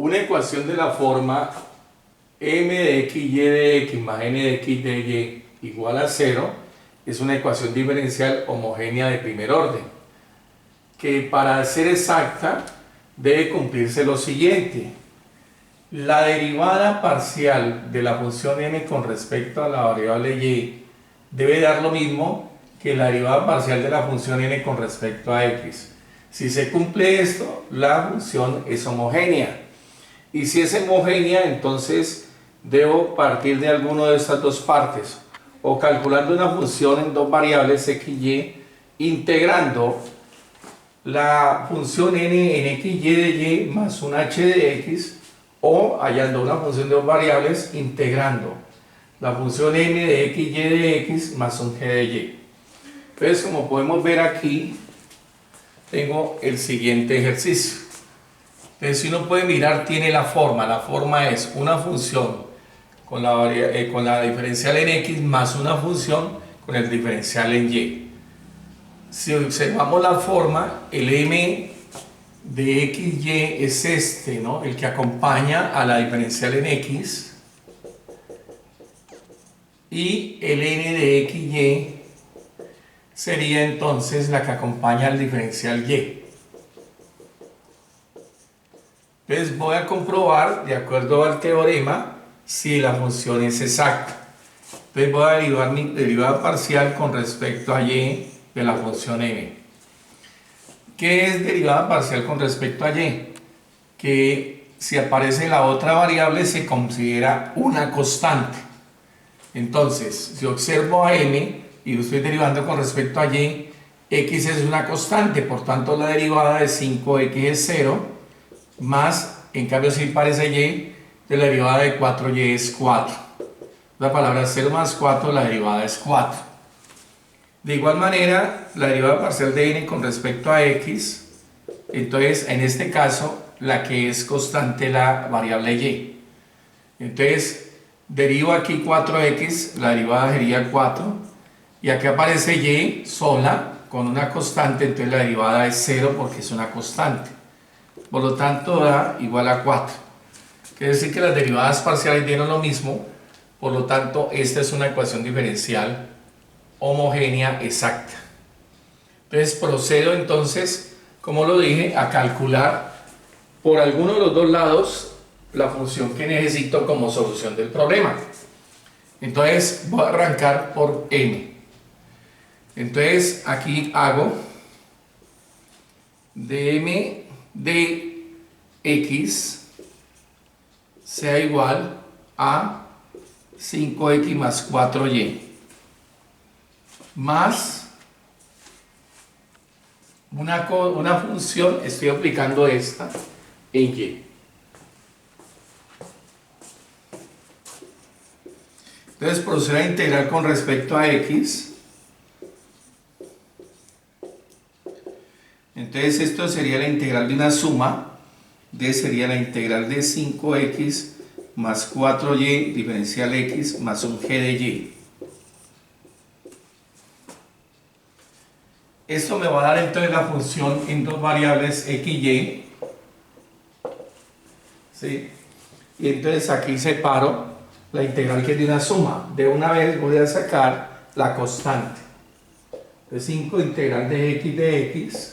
Una ecuación de la forma m de x y de x más n de x de y igual a 0 es una ecuación diferencial homogénea de primer orden, que para ser exacta debe cumplirse lo siguiente: la derivada parcial de la función m con respecto a la variable y debe dar lo mismo que la derivada parcial de la función n con respecto a x. Si se cumple esto, la función es homogénea. Y si es homogénea, entonces debo partir de alguna de estas dos partes, o calculando una función en dos variables x y y, integrando la función n en x y de y más un h de x, o hallando una función de dos variables integrando la función n de x y de x más un g de y. Entonces, como podemos ver aquí, tengo el siguiente ejercicio. Entonces, si uno puede mirar, tiene la forma es una función con la diferencial en x más una función con el diferencial en y. Si observamos la forma, el m de x, y es este, ¿no? El que acompaña a la diferencial en x, y el n de x, y sería entonces la que acompaña al diferencial y. Entonces voy a comprobar, de acuerdo al teorema, si la función es exacta. Entonces voy a derivar mi derivada parcial con respecto a y de la función m. ¿Qué es derivada parcial con respecto a y? Que si aparece la otra variable se considera una constante. Entonces, si observo a m y lo estoy derivando con respecto a y, x es una constante, por tanto la derivada de 5x es 0, más, en cambio si aparece y, de la derivada de 4y es 4. La palabra 0 más 4, la derivada es 4. De igual manera, la derivada parcial de n con respecto a x, entonces en este caso la que es constante la variable y. Entonces derivo aquí 4x, la derivada sería 4, y aquí aparece y sola con una constante, entonces la derivada es 0 porque es una constante. Por lo tanto da igual a 4. Quiere decir que las derivadas parciales dieron lo mismo, por lo tanto esta es una ecuación diferencial homogénea exacta. Entonces procedo entonces, como lo dije, a calcular por alguno de los dos lados la función que necesito como solución del problema. Entonces voy a arrancar por m. Entonces aquí hago dm de x sea igual a 5x más 4y más una función, estoy aplicando esta en y. Entonces procedo a integrar con respecto a x. Entonces esto sería la integral de una suma, sería la integral de 5x más 4y diferencial x más un g de y. Esto me va a dar entonces la función en dos variables x y y. ¿Sí? Y entonces aquí separo la integral que es de una suma. De una vez voy a sacar la constante. Entonces 5 integral de x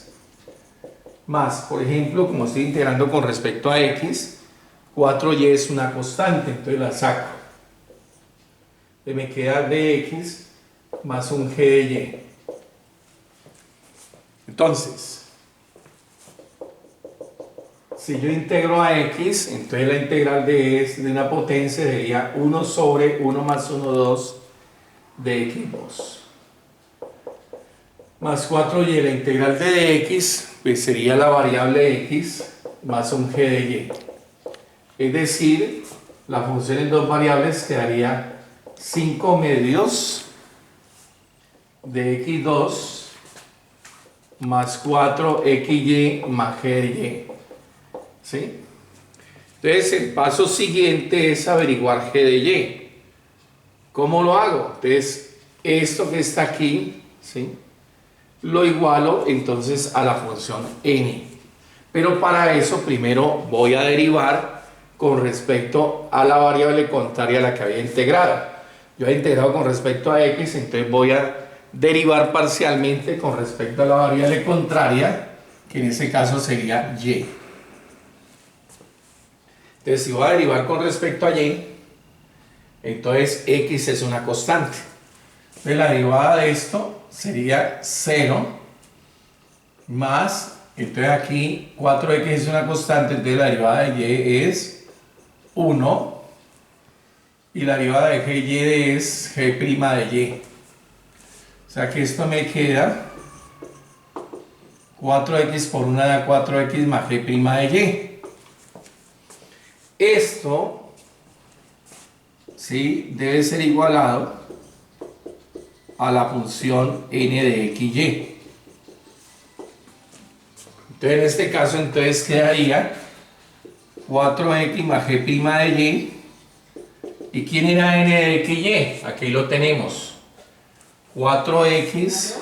más, por ejemplo, como estoy integrando con respecto a x, 4y es una constante, entonces la saco. Entonces me queda dx más un g de y. Entonces, si yo integro a x, entonces la integral de una potencia sería 1 sobre 1 más 1, 2 de x2. Más 4y, la integral de x, pues sería la variable x más un g de y. Es decir, la función en dos variables quedaría 5 medios de x2 más 4xy más g de y. ¿Sí? Entonces el paso siguiente es averiguar g de y. ¿Cómo lo hago? Entonces esto que está aquí, ¿sí?, lo igualo entonces a la función n. Pero para eso primero voy a derivar con respecto a la variable contraria a la que había integrado. Yo he integrado con respecto a x, entonces voy a derivar parcialmente con respecto a la variable contraria, que en este caso sería y. Entonces, si voy a derivar con respecto a y, entonces x es una constante. Entonces, la derivada de esto sería 0 más, entonces aquí 4x es una constante, entonces la derivada de y es 1 y la derivada de gy es g' de y. O sea que esto me queda 4x por 1 da 4x más g' de y. Esto, ¿sí?, debe ser igualado a la función n de xy. Entonces en este caso entonces quedaría 4x más g' de y. ¿Y quién era n de xy? Aquí lo tenemos. 4x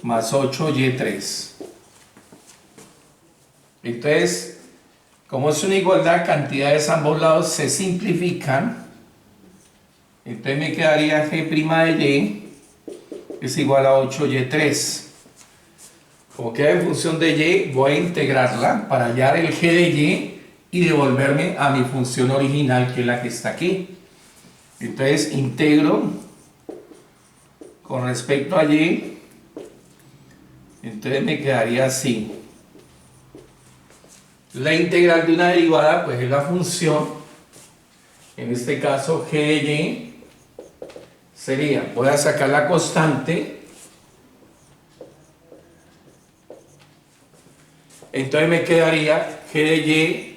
más 8y3. Entonces, como es una igualdad, cantidades a ambos lados se simplifican. Entonces me quedaría g' de y es igual a 8y3. Como queda en función de y, voy a integrarla para hallar el g de y devolverme a mi función original, que es la que está aquí. Entonces integro con respecto a y, entonces me quedaría así. La integral de una derivada pues es la función, en este caso g de y sería, voy a sacar la constante, entonces me quedaría g de y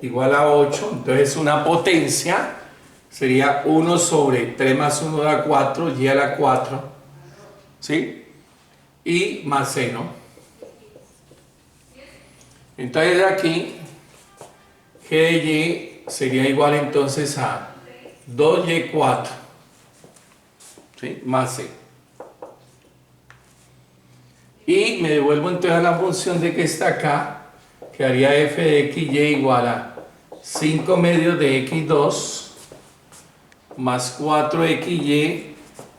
igual a 8, entonces una potencia, sería 1 sobre 3 más 1 da 4, y a la 4, ¿sí? Y más seno. Entonces aquí g de y sería igual entonces a 2y4, ¿sí?, más c. Y me devuelvo entonces a la función de que está acá, que haría f de xy igual a 5 medios de x2 más 4xy,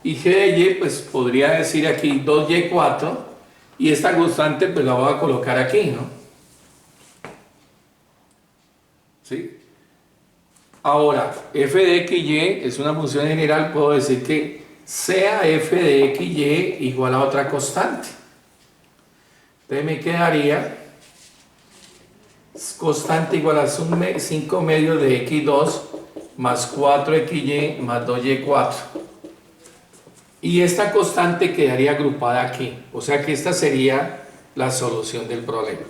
y g de y pues podría decir aquí 2y4, y esta constante pues la voy a colocar aquí, ¿no? ¿Sí? Ahora, f de xy es una función general, puedo decir que sea f de xy igual a otra constante. Entonces me quedaría constante igual a 5 medios de x2 más 4xy más 2y4. Y esta constante quedaría agrupada aquí. O sea que esta sería la solución del problema.